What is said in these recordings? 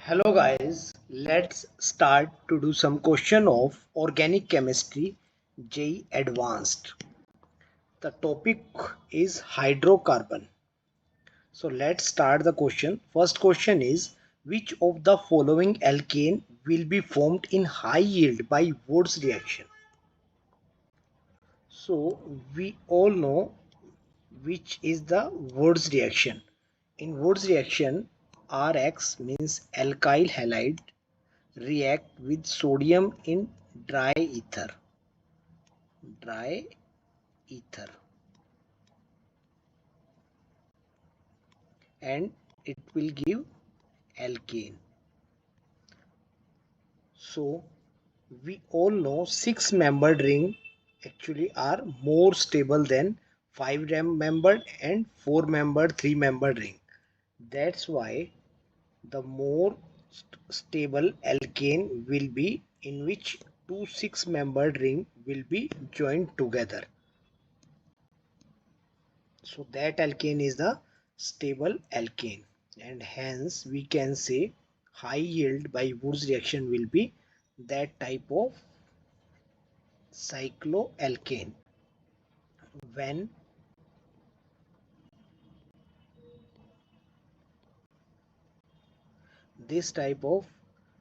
Hello guys, let's start to do some question of organic chemistry JEE Advanced. The topic is hydrocarbon. So let's start the question. First question is, which of the following alkane will be formed in high yield by Wood's reaction? So we all know which is the Wood's reaction. In Wood's reaction, Rx means alkyl halide react with sodium in dry ether dry ether and it will give alkane. So we all know 6-membered ring actually are more stable than 5-membered and 4-membered 3-membered ring. That's why the more stable alkane will be in which two 6-membered ring will be joined together. So that alkane is the stable alkane, and hence we can say high yield by Wood's reaction will be that type of cycloalkane. When this type of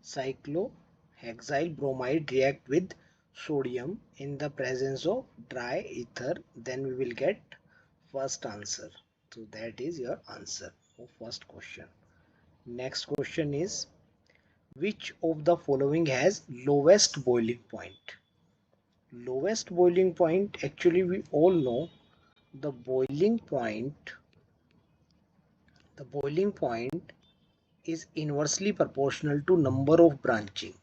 cyclohexyl bromide react with sodium in the presence of dry ether, then we will get first answer. So that is your answer for first question. Next question is, which of the following has lowest boiling point? Lowest boiling point, actually we all know the boiling point is inversely proportional to number of branching.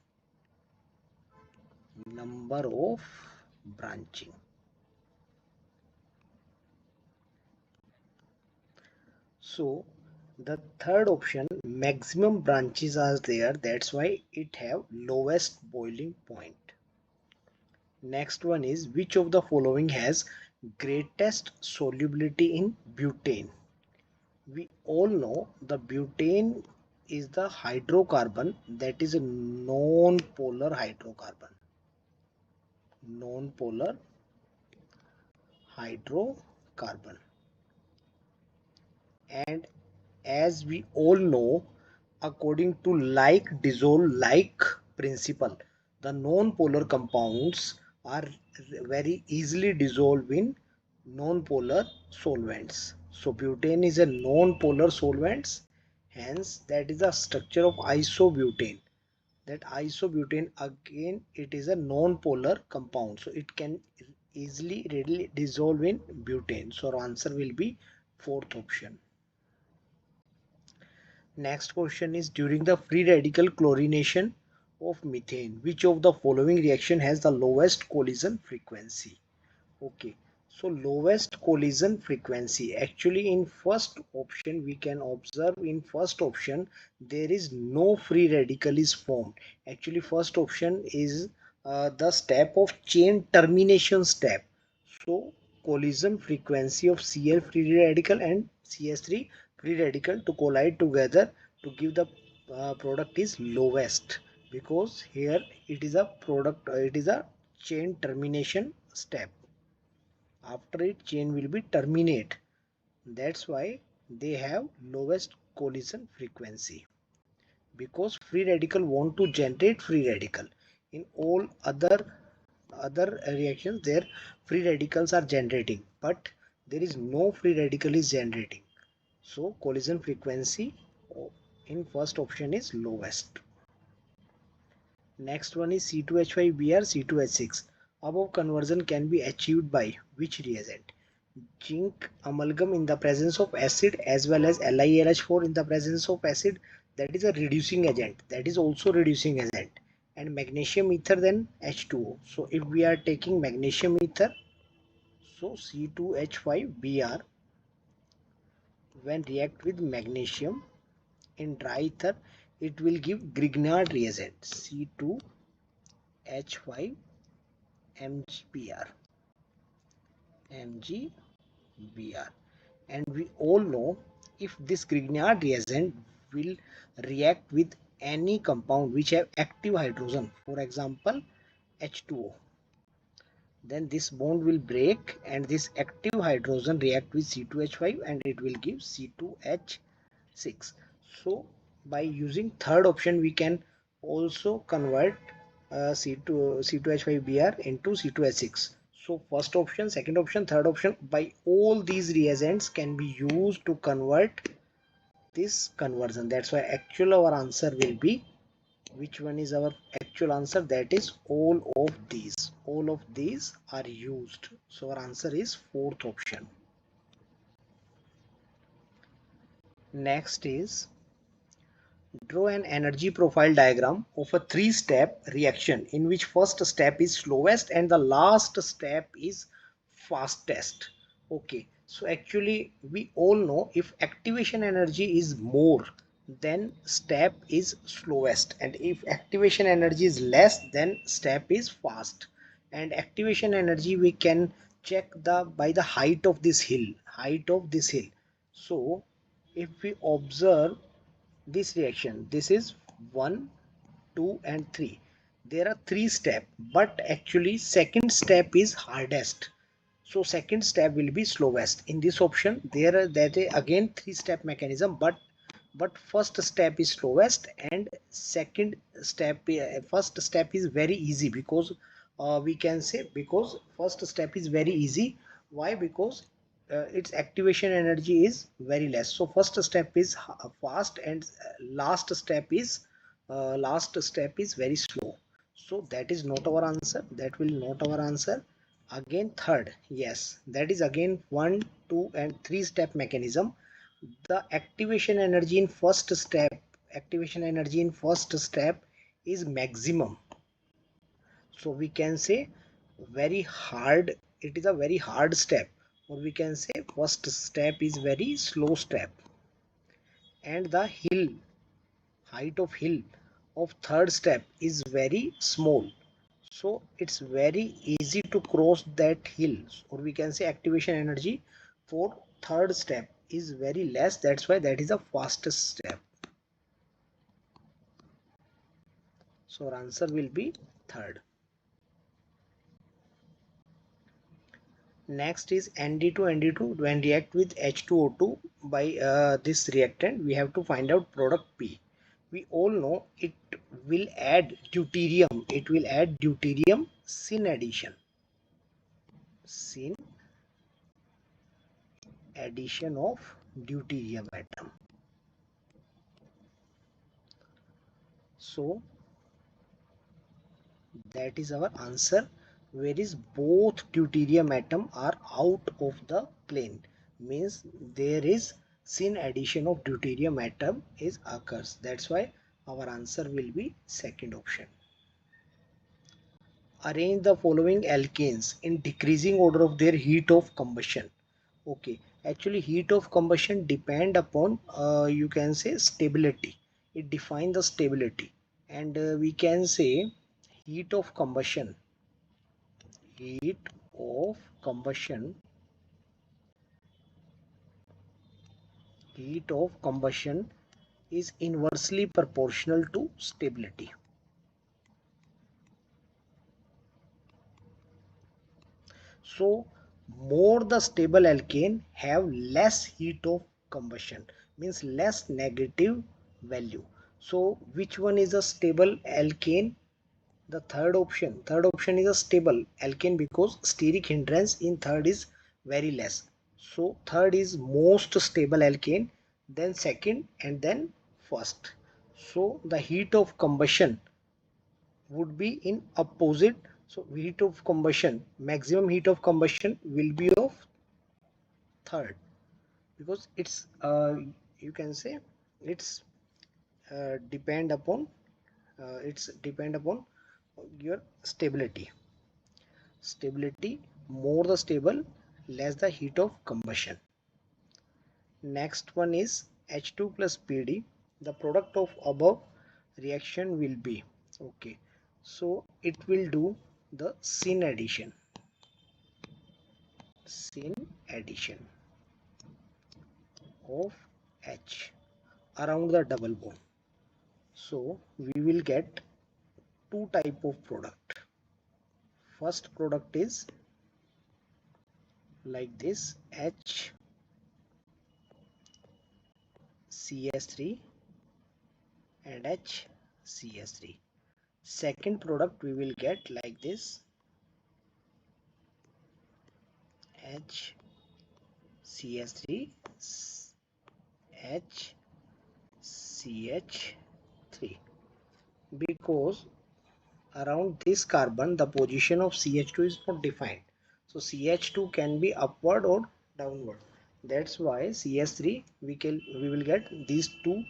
So the third option, maximum branches are there, that's why it have lowest boiling point. Next one is, which of the following has greatest solubility in butane? We all know the butane is the hydrocarbon that is a non-polar hydrocarbon. Non-polar hydrocarbon. And as we all know, according to like dissolve like principle, the non-polar compounds are very easily dissolved in non-polar solvents. So butane is a non-polar solvents, hence that is the structure of isobutane. That isobutane, again, it is a non-polar compound, so it can easily readily dissolve in butane. So our answer will be fourth option. Next question is, during the free radical chlorination of methane, which of the following reaction has the lowest collision frequency? Okay, so lowest collision frequency, actually in first option we can observe, in first option there is no free radical is formed. Actually first option is the step of chain termination step. So collision frequency of Cl free radical and CS3 free radical to collide together to give the product is lowest, because here it is a product, it is a chain termination step. After it, chain will be terminate. That's why they have lowest collision frequency, because free radical want to generate free radical. In all other reactions, their free radicals are generating, but there is no free radical is generating. So collision frequency in first option is lowest. Next one is C2H5Br C2H6. Above conversion can be achieved by which reagent? Zinc amalgam in the presence of acid as well as LiLH4 in the presence of acid, that is a reducing agent, that is also reducing agent, and magnesium ether then H2O. So if we are taking magnesium ether, so C2H5Br when react with magnesium in dry ether, it will give Grignard reagent C2H5 MgBr. And we all know, if this Grignard reagent will react with any compound which have active hydrogen, for example H2O, then this bond will break and this active hydrogen react with C2H5 and it will give C2H6. So by using third option we can also convert C2H5Br into C2H6. So first option, second option, third option, by all these reagents can be used to convert this conversion. That's why actual our answer will be, which one is our actual answer? That is all of these are used. So our answer is fourth option. Next is, draw an energy profile diagram of a three-step reaction in which first step is slowest and the last step is fastest. Okay, so actually we all know if activation energy is more, then step is slowest, and if activation energy is less, then step is fast. And activation energy we can check the by the height of this hill. So if we observe this reaction, this is 1, 2 and 3, there are three steps, but actually second step is hardest, so second step will be slowest. In this option there are that is again three-step mechanism, but first step is slowest and second step first step is very easy, because we can say because first step is very easy. Why? Because its activation energy is very less, so first step is fast and last step is very slow. So that is not our answer, that will not our answer. Again third, yes, that is again 1, 2 and 3 step mechanism. The activation energy in first step is maximum, so we can say very hard, it is a very hard step, or we can say first step is very slow step, and the height of hill of third step is very small, so it's very easy to cross that hill, or we can say activation energy for third step is very less, that's why that is the fastest step. So our answer will be third. Next is ND2ND2 when react with H2O2 by this reactant, we have to find out product P. We all know it will add deuterium. It will add deuterium syn addition of deuterium atom. So that is our answer, where is both deuterium atom are out of the plane, means there is syn addition of deuterium atom is occurs, that's why our answer will be second option. Arrange the following alkanes in decreasing order of their heat of combustion. Okay, actually heat of combustion depend upon you can say stability, it defines the stability, and we can say heat of combustion heat of combustion heat of combustion is inversely proportional to stability. So more the stable alkane have less heat of combustion, means less negative value. So which one is a stable alkane? The third option is a stable alkane, because steric hindrance in third is very less, so third is most stable alkane, then second and then first. So the heat of combustion would be in opposite, so heat of combustion, maximum heat of combustion will be of third, because it's you can say it's depend upon your stability, more the stable, less the heat of combustion. Next one is H2 plus PD, the product of above reaction will be, okay, so it will do the syn addition of H around the double bond. So we will get two type of product. First product is like this, HCS3 and HCS3. Second product we will get like this, HCS3 HCH3, because around this carbon the position of CH2 is not defined, so CH2 can be upward or downward. That's why CS3 we will get these two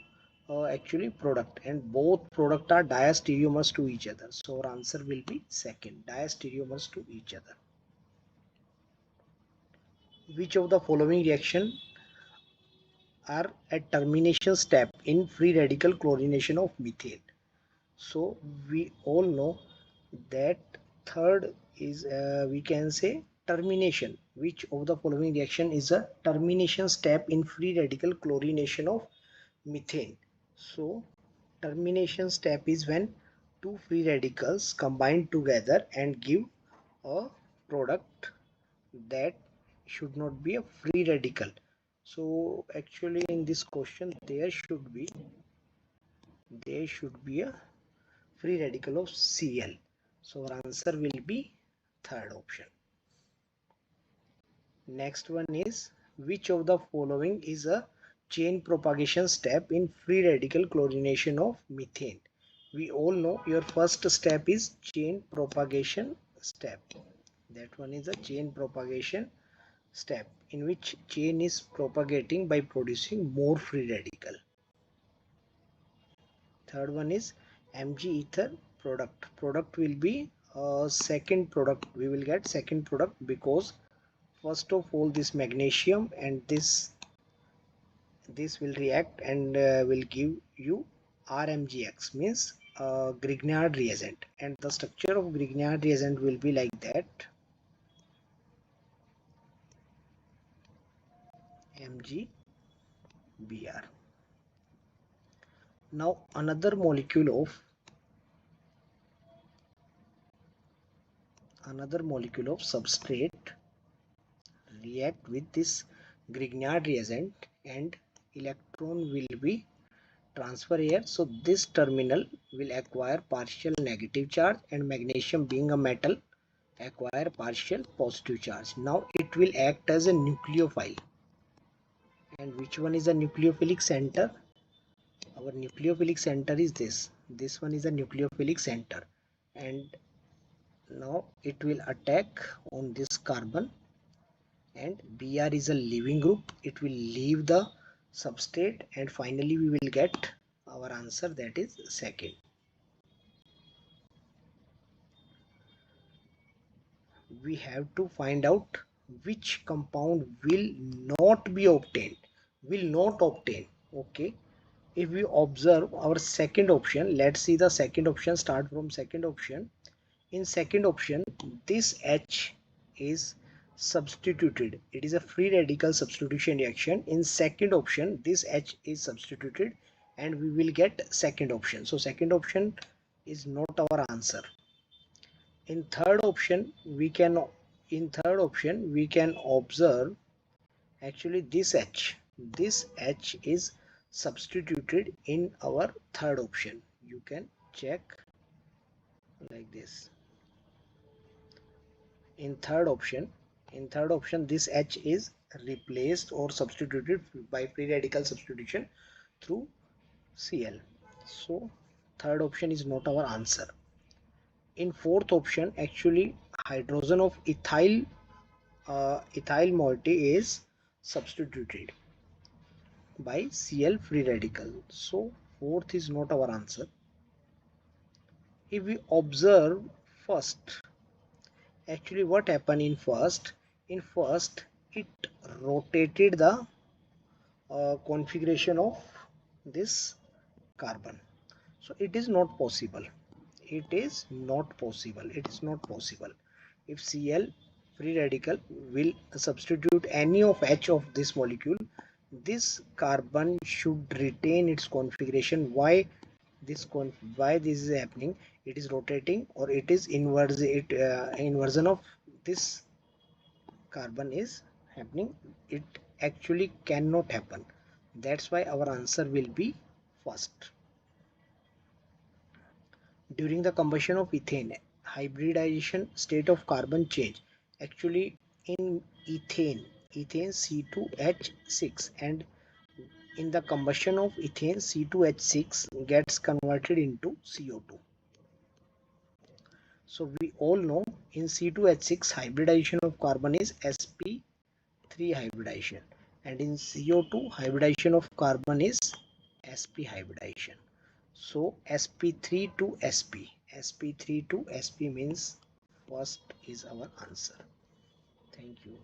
actually product, and both product are diastereomers to each other, so our answer will be second, diastereomers to each other. Which of the following reaction are at termination step in free radical chlorination of methane? So we all know that third is we can say termination. Which of the following reaction is a termination step in free radical chlorination of methane? So termination step is when two free radicals combine together and give a product that should not be a free radical. So actually in this question there should be a free radical of Cl. So our answer will be third option. Next one is, which of the following is a chain propagation step in free radical chlorination of methane? We all know your first step is chain propagation step. That one is a chain propagation step in which chain is propagating by producing more free radical. Third one is Mg ether product will be second product, we will get second product, because first of all this magnesium and this will react and will give you RMgX, means Grignard reagent, and the structure of Grignard reagent will be like that, MgBr. Now another molecule of substrate react with this Grignard reagent and electron will be transfer here. So this terminal will acquire partial negative charge, and magnesium being a metal acquire partial positive charge. Now it will act as a nucleophile. And which one is a nucleophilic center? Our nucleophilic center is this one is a nucleophilic center, and now it will attack on this carbon, and Br is a leaving group, it will leave the substrate, and finally we will get our answer, that is second. We have to find out which compound will not obtain. Okay, if we observe our second option, let's see the second option, start from second option. In second option this H is substituted, it is a free radical substitution reaction. In second option this H is substituted and we will get second option, so second option is not our answer. In third option we can observe actually this H is substituted in our third option. You can check like this. In third option this H is replaced or substituted by free radical substitution through Cl. So third option is not our answer. In fourth option actually hydrogen of ethyl moiety is substituted by Cl free radical, so fourth is not our answer. If we observe first, actually what happened in first it rotated the configuration of this carbon, so it is not possible. If Cl free radical will substitute any of H of this molecule, this carbon should retain its configuration. Why? why this is happening? It is rotating, or it is inversion of this carbon is happening. It actually cannot happen. That's why our answer will be first. During the combustion of ethane, hybridization state of carbon change. Actually, in ethane C2H6, and in the combustion of ethane C2H6 gets converted into CO2. So we all know in C2H6 hybridization of carbon is sp3 hybridization, and in CO2 hybridization of carbon is sp hybridization. So sp3 to sp3 to sp means first is our answer. Thank you.